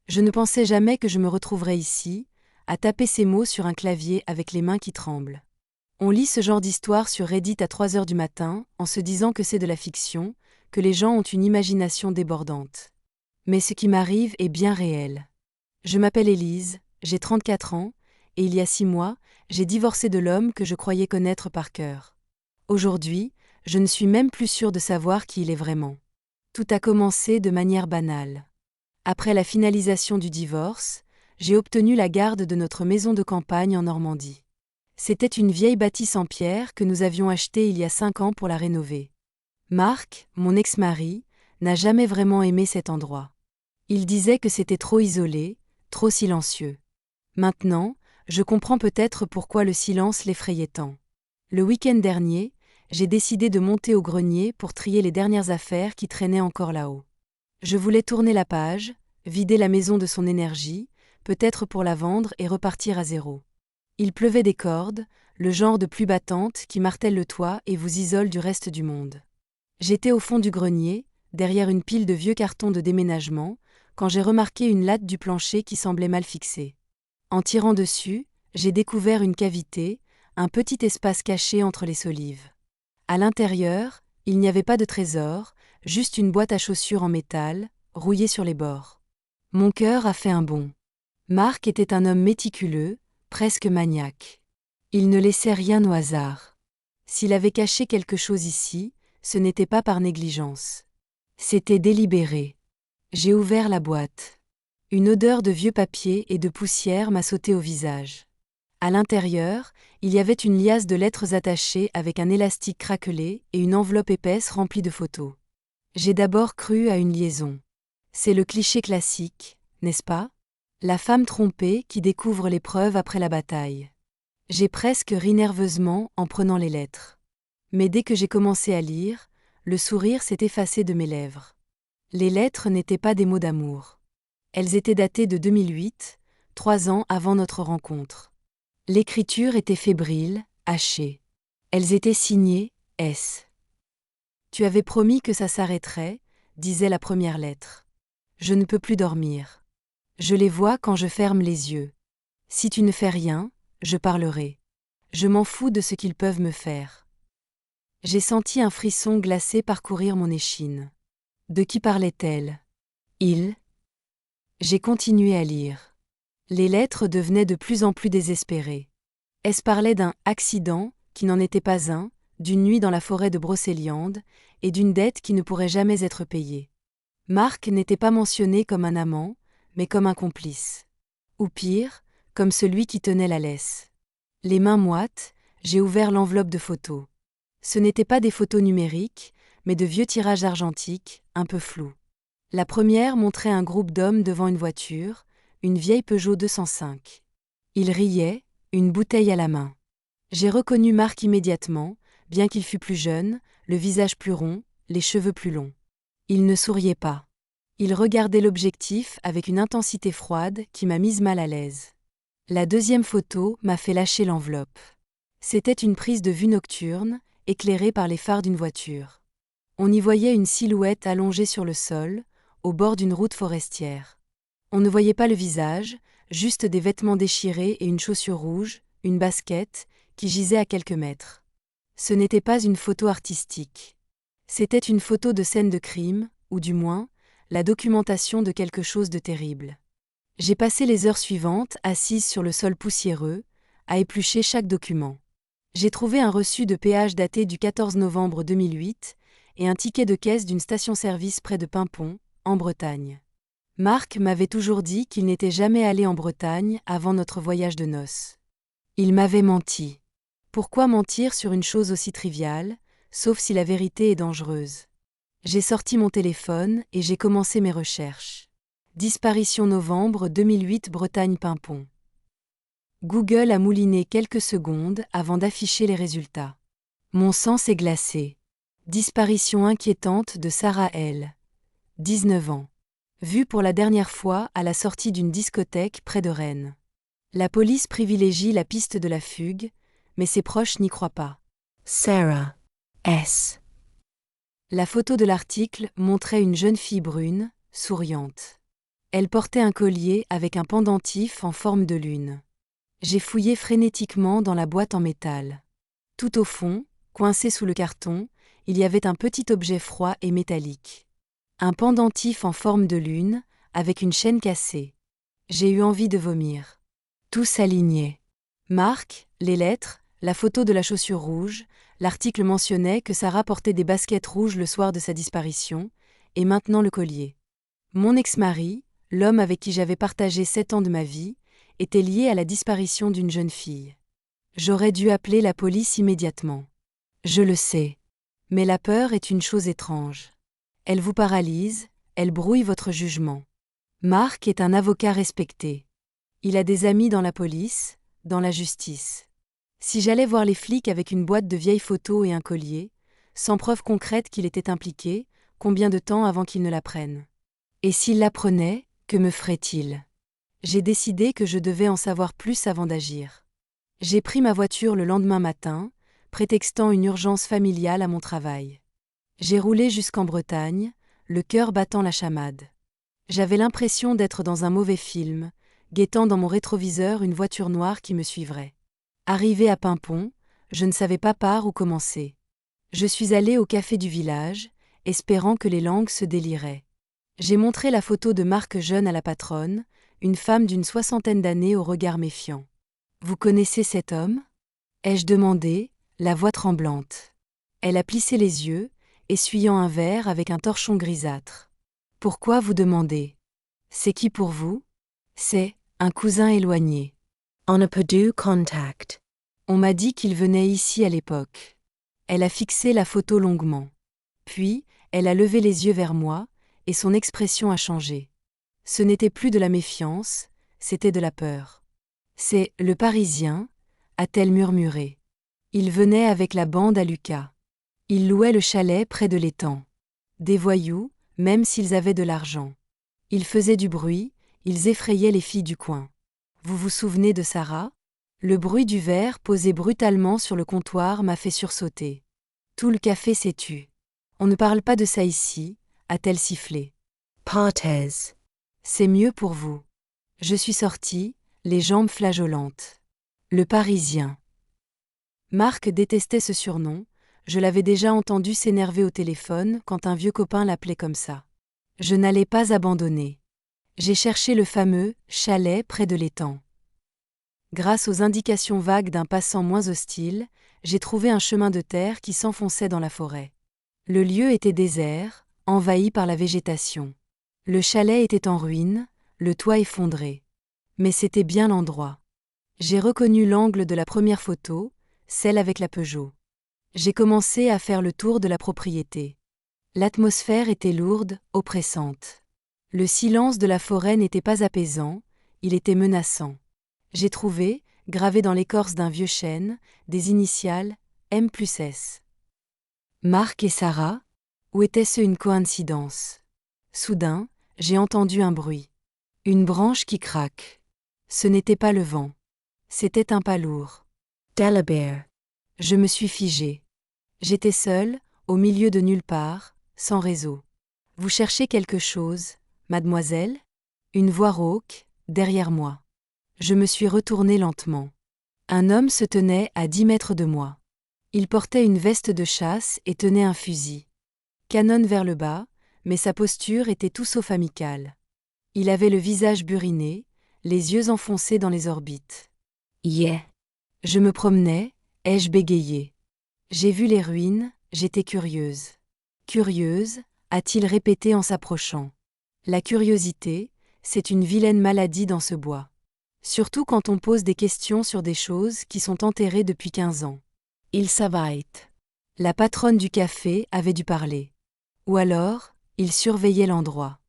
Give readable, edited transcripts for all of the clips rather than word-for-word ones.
Je ne pensais jamais que je me retrouverais ici, à taper ces mots sur un clavier avec les mains qui tremblent. On lit ce genre d'histoire sur Reddit à 3 heures du matin, en se disant que c'est de la fiction, que les gens ont une imagination débordante. Mais ce qui m'arrive est bien réel. Je m'appelle Élise, j'ai 34 ans, et il y a 6 mois, j'ai divorcé de l'homme que je croyais connaître par cœur. Aujourd'hui, je ne suis même plus sûre de savoir qui il est vraiment. Tout a commencé de manière banale. Après la finalisation du divorce, j'ai obtenu la garde de notre maison de campagne en Normandie. C'était une vieille bâtisse en pierre que nous avions achetée il y a 5 ans pour la rénover. Marc, mon ex-mari, n'a jamais vraiment aimé cet endroit. Il disait que c'était trop isolé, trop silencieux. Maintenant, je comprends peut-être pourquoi le silence l'effrayait tant. Le week-end dernier, j'ai décidé de monter au grenier pour trier les dernières affaires qui traînaient encore là-haut. Je voulais tourner la page, vider la maison de son énergie, peut-être pour la vendre et repartir à zéro. Il pleuvait des cordes, le genre de pluie battante qui martèle le toit et vous isole du reste du monde. J'étais au fond du grenier, derrière une pile de vieux cartons de déménagement, quand j'ai remarqué une latte du plancher qui semblait mal fixée. En tirant dessus, j'ai découvert une cavité, un petit espace caché entre les solives. À l'intérieur, il n'y avait pas de trésor, juste une boîte à chaussures en métal, rouillée sur les bords. Mon cœur a fait un bond. Marc était un homme méticuleux, presque maniaque. Il ne laissait rien au hasard. S'il avait caché quelque chose ici, ce n'était pas par négligence. C'était délibéré. J'ai ouvert la boîte. Une odeur de vieux papier et de poussière m'a sauté au visage. À l'intérieur, il y avait une liasse de lettres attachées avec un élastique craquelé et une enveloppe épaisse remplie de photos. J'ai d'abord cru à une liaison. C'est le cliché classique, n'est-ce pas? La femme trompée qui découvre les preuves après la bataille. J'ai presque ri nerveusement en prenant les lettres. Mais dès que j'ai commencé à lire, le sourire s'est effacé de mes lèvres. Les lettres n'étaient pas des mots d'amour. Elles étaient datées de 2008, 3 ans avant notre rencontre. L'écriture était fébrile, hachée. Elles étaient signées S. Tu avais promis que ça s'arrêterait, disait la première lettre. Je ne peux plus dormir. Je les vois quand je ferme les yeux. Si tu ne fais rien, je parlerai. Je m'en fous de ce qu'ils peuvent me faire. J'ai senti un frisson glacé parcourir mon échine. De qui parlait-elle? Il. J'ai continué à lire. Les lettres devenaient de plus en plus désespérées. Est-ce parlait d'un accident, qui n'en était pas un, d'une nuit dans la forêt de Brocéliande, et d'une dette qui ne pourrait jamais être payée. Marc n'était pas mentionné comme un amant, mais comme un complice. Ou pire, comme celui qui tenait la laisse. Les mains moites, j'ai ouvert l'enveloppe de photos. Ce n'étaient pas des photos numériques, mais de vieux tirages argentiques, un peu flous. La première montrait un groupe d'hommes devant une voiture, une vieille Peugeot 205. Ils riaient, une bouteille à la main. J'ai reconnu Marc immédiatement, bien qu'il fût plus jeune, le visage plus rond, les cheveux plus longs. Il ne souriait pas. Il regardait l'objectif avec une intensité froide qui m'a mise mal à l'aise. La deuxième photo m'a fait lâcher l'enveloppe. C'était une prise de vue nocturne, éclairée par les phares d'une voiture. On y voyait une silhouette allongée sur le sol, au bord d'une route forestière. On ne voyait pas le visage, juste des vêtements déchirés et une chaussure rouge, une basket, qui gisait à quelques mètres. Ce n'était pas une photo artistique. C'était une photo de scène de crime, ou du moins, la documentation de quelque chose de terrible. J'ai passé les heures suivantes, assise sur le sol poussiéreux, à éplucher chaque document. J'ai trouvé un reçu de péage daté du 14 novembre 2008 et un ticket de caisse d'une station-service près de Paimpont, en Bretagne. Marc m'avait toujours dit qu'il n'était jamais allé en Bretagne avant notre voyage de noces. Il m'avait menti. Pourquoi mentir sur une chose aussi triviale, sauf si la vérité est dangereuse? J'ai sorti mon téléphone et j'ai commencé mes recherches. Disparition novembre 2008 Bretagne-Paimpont. Google a mouliné quelques secondes avant d'afficher les résultats. Mon sang s'est glacé. Disparition inquiétante de Sarah L. 19 ans. Vue pour la dernière fois à la sortie d'une discothèque près de Rennes. La police privilégie la piste de la fugue, mais ses proches n'y croient pas. Sarah S. La photo de l'article montrait une jeune fille brune, souriante. Elle portait un collier avec un pendentif en forme de lune. J'ai fouillé frénétiquement dans la boîte en métal. Tout au fond, coincé sous le carton, il y avait un petit objet froid et métallique. Un pendentif en forme de lune, avec une chaîne cassée. J'ai eu envie de vomir. Tout s'alignait. Marque, les lettres, la photo de la chaussure rouge, l'article mentionnait que Sarah portait des baskets rouges le soir de sa disparition, et maintenant le collier. Mon ex-mari, l'homme avec qui j'avais partagé 7 ans de ma vie, était lié à la disparition d'une jeune fille. J'aurais dû appeler la police immédiatement. Je le sais. Mais la peur est une chose étrange. Elle vous paralyse, elle brouille votre jugement. Marc est un avocat respecté. Il a des amis dans la police, dans la justice. Si j'allais voir les flics avec une boîte de vieilles photos et un collier, sans preuve concrète qu'il était impliqué, combien de temps avant qu'il ne l'apprenne? Et s'il l'apprenait, que me ferait-il? J'ai décidé que je devais en savoir plus avant d'agir. J'ai pris ma voiture le lendemain matin, prétextant une urgence familiale à mon travail. J'ai roulé jusqu'en Bretagne, le cœur battant la chamade. J'avais l'impression d'être dans un mauvais film, guettant dans mon rétroviseur une voiture noire qui me suivrait. Arrivé à Paimpont, je ne savais pas par où commencer. Je suis allé au café du village, espérant que les langues se déliraient. J'ai montré la photo de Marc jeune à la patronne, une femme d'une 60aine d'années au regard méfiant. « Vous connaissez cet homme » ai-je demandé, la voix tremblante. Elle a plissé les yeux, essuyant un verre avec un torchon grisâtre. « Pourquoi vous demandez ? C'est qui pour vous ? » « C'est un cousin éloigné. » On a perdu contact. On m'a dit qu'il venait ici à l'époque. Elle a fixé la photo longuement. Puis, elle a levé les yeux vers moi, et son expression a changé. Ce n'était plus de la méfiance, c'était de la peur. « C'est le Parisien », a-t-elle murmuré. Il venait avec la bande à Lucas. Il louait le chalet près de l'étang. Des voyous, même s'ils avaient de l'argent. Ils faisaient du bruit, ils effrayaient les filles du coin. Vous vous souvenez de Sarah ? Le bruit du verre posé brutalement sur le comptoir m'a fait sursauter. Tout le café s'est tu. On ne parle pas de ça ici, a-t-elle sifflé. Partez. C'est mieux pour vous. Je suis sortie, les jambes flageolantes. Le Parisien. Marc détestait ce surnom, je l'avais déjà entendu s'énerver au téléphone quand un vieux copain l'appelait comme ça. Je n'allais pas abandonner. J'ai cherché le fameux « chalet près de l'étang ». Grâce aux indications vagues d'un passant moins hostile, j'ai trouvé un chemin de terre qui s'enfonçait dans la forêt. Le lieu était désert, envahi par la végétation. Le chalet était en ruine, le toit effondré. Mais c'était bien l'endroit. J'ai reconnu l'angle de la première photo, celle avec la Peugeot. J'ai commencé à faire le tour de la propriété. L'atmosphère était lourde, oppressante. Le silence de la forêt n'était pas apaisant, il était menaçant. J'ai trouvé, gravé dans l'écorce d'un vieux chêne, des initiales M+S. Marc et Sarah ? Ou était-ce une coïncidence ? Soudain, j'ai entendu un bruit. Une branche qui craque. Ce n'était pas le vent. C'était un pas lourd. Delabere. Je me suis figée. J'étais seule, au milieu de nulle part, sans réseau. Vous cherchez quelque chose, mademoiselle ? Une voix rauque, derrière moi. Je me suis retournée lentement. Un homme se tenait à 10 mètres de moi. Il portait une veste de chasse et tenait un fusil. Canon vers le bas, mais sa posture était tout sauf amicale. Il avait le visage buriné, les yeux enfoncés dans les orbites. Yeah. Je me promenais, ai-je bégayé. J'ai vu les ruines, j'étais curieuse. Curieuse, a-t-il répété en s'approchant. La curiosité, c'est une vilaine maladie dans ce bois. Surtout quand on pose des questions sur des choses qui sont enterrées depuis 15 ans. Il savait. La patronne du café avait dû parler. Ou alors, il surveillait l'endroit.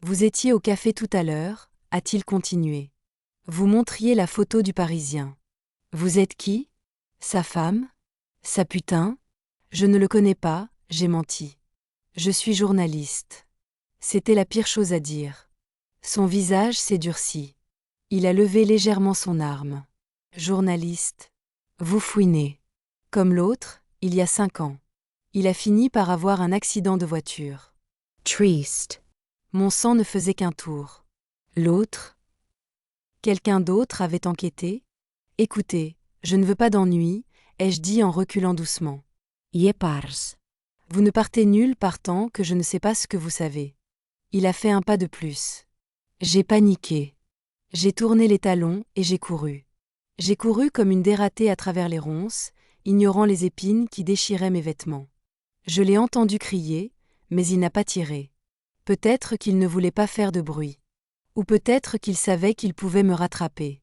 Vous étiez au café tout à l'heure, a-t-il continué. Vous montriez la photo du Parisien. Vous êtes qui ? Sa femme ? Sa putain ? Je ne le connais pas, j'ai menti. Je suis journaliste. C'était la pire chose à dire. Son visage s'est durci. Il a levé légèrement son arme. Journaliste. Vous fouinez. Comme l'autre, il y a 5 ans. Il a fini par avoir un accident de voiture. Triste. Mon sang ne faisait qu'un tour. L'autre? Quelqu'un d'autre avait enquêté? Écoutez, je ne veux pas d'ennui, ai-je dit en reculant doucement. Je pars. Vous ne partez nulle part tant que je ne sais pas ce que vous savez. Il a fait un pas de plus. J'ai paniqué. J'ai tourné les talons et j'ai couru. J'ai couru comme une dératée à travers les ronces, ignorant les épines qui déchiraient mes vêtements. Je l'ai entendu crier, mais il n'a pas tiré. Peut-être qu'il ne voulait pas faire de bruit. Ou peut-être qu'il savait qu'il pouvait me rattraper.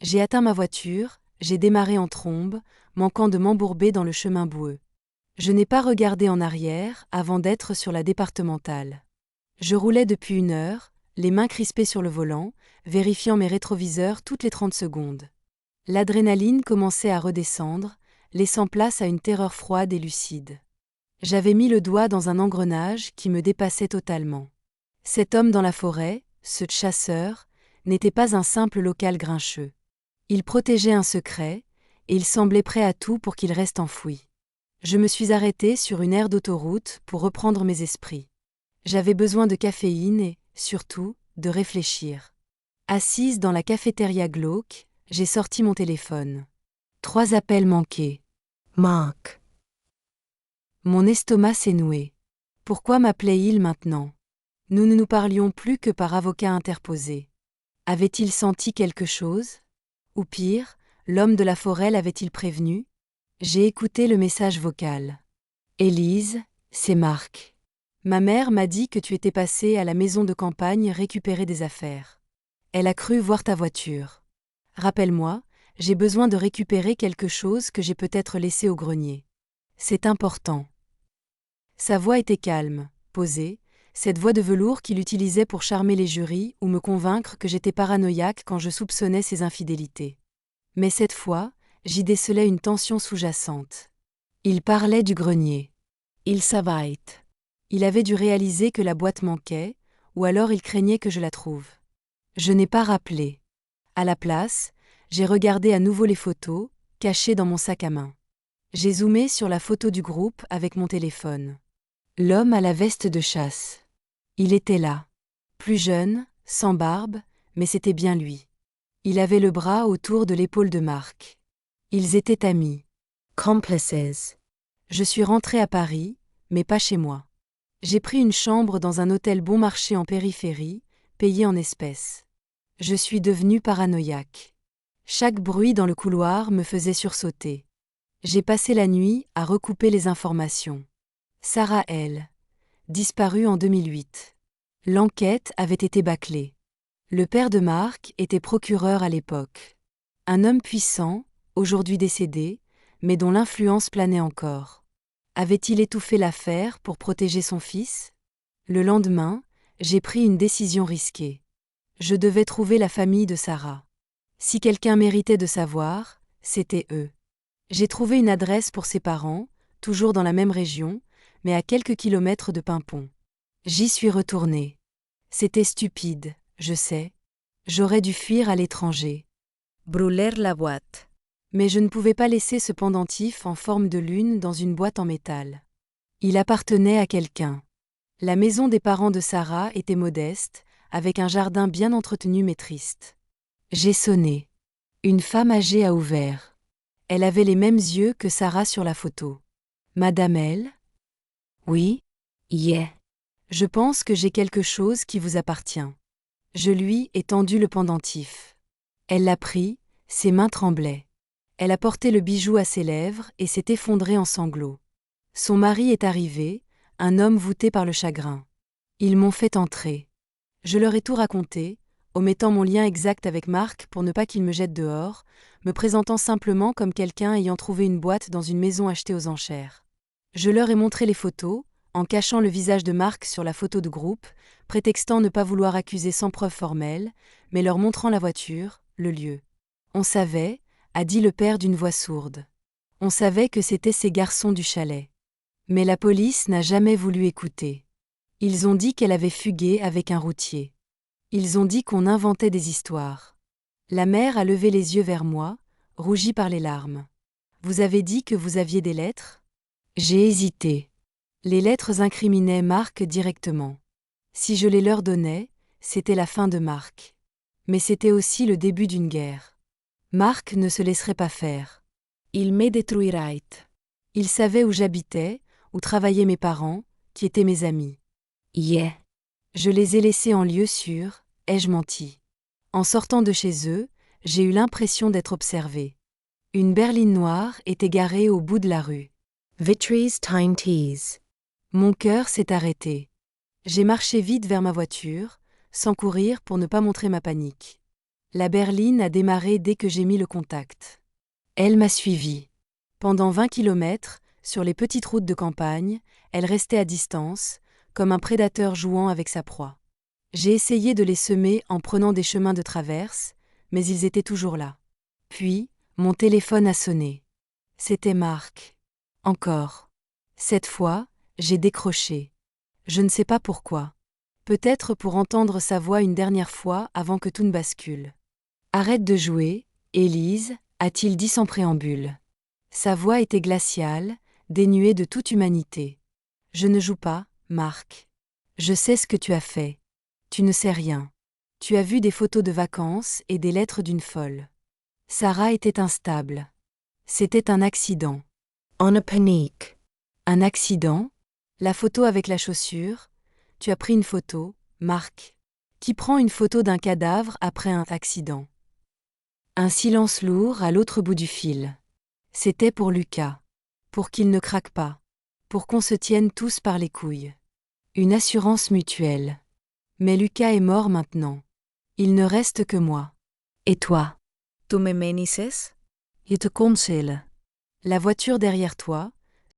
J'ai atteint ma voiture, j'ai démarré en trombe, manquant de m'embourber dans le chemin boueux. Je n'ai pas regardé en arrière avant d'être sur la départementale. Je roulais depuis 1 heure, les mains crispées sur le volant, vérifiant mes rétroviseurs toutes les 30 secondes. L'adrénaline commençait à redescendre, laissant place à une terreur froide et lucide. J'avais mis le doigt dans un engrenage qui me dépassait totalement. Cet homme dans la forêt, ce chasseur, n'était pas un simple local grincheux. Il protégeait un secret, et il semblait prêt à tout pour qu'il reste enfoui. Je me suis arrêtée sur une aire d'autoroute pour reprendre mes esprits. J'avais besoin de caféine et, surtout, de réfléchir. Assise dans la cafétéria glauque, j'ai sorti mon téléphone. 3 appels manqués. Mark. Mon estomac s'est noué. Pourquoi m'appelait-il maintenant? Nous ne nous parlions plus que par avocat interposé. Avait-il senti quelque chose? Ou pire, l'homme de la forêt l'avait-il prévenu? J'ai écouté le message vocal. Élise, c'est Marc. Ma mère m'a dit que tu étais passée à la maison de campagne récupérer des affaires. Elle a cru voir ta voiture. Rappelle-moi, j'ai besoin de récupérer quelque chose que j'ai peut-être laissé au grenier. C'est important. Sa voix était calme, posée, cette voix de velours qu'il utilisait pour charmer les jurys ou me convaincre que j'étais paranoïaque quand je soupçonnais ses infidélités. Mais cette fois, j'y décelais une tension sous-jacente. Il parlait du grenier. Il savait. Il avait dû réaliser que la boîte manquait, ou alors il craignait que je la trouve. Je n'ai pas rappelé. À la place, j'ai regardé à nouveau les photos, cachées dans mon sac à main. J'ai zoomé sur la photo du groupe avec mon téléphone. L'homme à la veste de chasse. Il était là. Plus jeune, sans barbe, mais c'était bien lui. Il avait le bras autour de l'épaule de Marc. Ils étaient amis. Complices. Je suis rentrée à Paris, mais pas chez moi. J'ai pris une chambre dans un hôtel bon marché en périphérie, payé en espèces. Je suis devenue paranoïaque. Chaque bruit dans le couloir me faisait sursauter. J'ai passé la nuit à recouper les informations. Sarah L. disparue en 2008. L'enquête avait été bâclée. Le père de Marc était procureur à l'époque. Un homme puissant, aujourd'hui décédé, mais dont l'influence planait encore. Avait-il étouffé l'affaire pour protéger son fils? Le lendemain, j'ai pris une décision risquée. Je devais trouver la famille de Sarah. Si quelqu'un méritait de savoir, c'était eux. J'ai trouvé une adresse pour ses parents, toujours dans la même région, mais à quelques kilomètres de Paimpont. J'y suis retournée. C'était stupide, je sais. J'aurais dû fuir à l'étranger. Brûler la boîte. Mais je ne pouvais pas laisser ce pendentif en forme de lune dans une boîte en métal. Il appartenait à quelqu'un. La maison des parents de Sarah était modeste, avec un jardin bien entretenu mais triste. J'ai sonné. Une femme âgée a ouvert. Elle avait les mêmes yeux que Sarah sur la photo. Madame L? Oui? Yeah. Je pense que j'ai quelque chose qui vous appartient. Je lui ai tendu le pendentif. Elle l'a pris, ses mains tremblaient. Elle a porté le bijou à ses lèvres et s'est effondrée en sanglots. Son mari est arrivé, un homme voûté par le chagrin. Ils m'ont fait entrer. Je leur ai tout raconté, omettant mon lien exact avec Marc pour ne pas qu'il me jette dehors, me présentant simplement comme quelqu'un ayant trouvé une boîte dans une maison achetée aux enchères. Je leur ai montré les photos, en cachant le visage de Marc sur la photo de groupe, prétextant ne pas vouloir accuser sans preuve formelle, mais leur montrant la voiture, le lieu. On savait, a dit le père d'une voix sourde. On savait que c'étaient ces garçons du chalet. Mais la police n'a jamais voulu écouter. Ils ont dit qu'elle avait fugué avec un routier. Ils ont dit qu'on inventait des histoires. La mère a levé les yeux vers moi, rougie par les larmes. Vous avez dit que vous aviez des lettres? J'ai hésité. Les lettres incriminaient Marc directement. Si je les leur donnais, c'était la fin de Marc. Mais c'était aussi le début d'une guerre. Marc ne se laisserait pas faire. Il me détruirait. Il savait où j'habitais, où travaillaient mes parents, qui étaient mes amis. Yeah. Je les ai laissés en lieu sûr, ai-je menti. En sortant de chez eux, j'ai eu l'impression d'être observée. Une berline noire était garée au bout de la rue. Vitry's Time Tease. Mon cœur s'est arrêté. J'ai marché vite vers ma voiture, sans courir pour ne pas montrer ma panique. La berline a démarré dès que j'ai mis le contact. Elle m'a suivi. Pendant 20 kilomètres, sur les petites routes de campagne, elle restait à distance, comme un prédateur jouant avec sa proie. J'ai essayé de les semer en prenant des chemins de traverse, mais ils étaient toujours là. Puis, mon téléphone a sonné. C'était Marc. Encore. Cette fois, j'ai décroché. Je ne sais pas pourquoi. Peut-être pour entendre sa voix une dernière fois avant que tout ne bascule. Arrête de jouer, Élise, a-t-il dit sans préambule. Sa voix était glaciale, dénuée de toute humanité. Je ne joue pas, Marc. Je sais ce que tu as fait. Tu ne sais rien. Tu as vu des photos de vacances et des lettres d'une folle. Sarah était instable. C'était un accident. On a panique. Un accident? La photo avec la chaussure? Tu as pris une photo, Marc. Qui prend une photo d'un cadavre après un accident? Un silence lourd à l'autre bout du fil. C'était pour Lucas. Pour qu'il ne craque pas. Pour qu'on se tienne tous par les couilles. Une assurance mutuelle. Mais Lucas est mort maintenant. Il ne reste que moi. Et toi? Tu me menises? Je te console. La voiture derrière toi,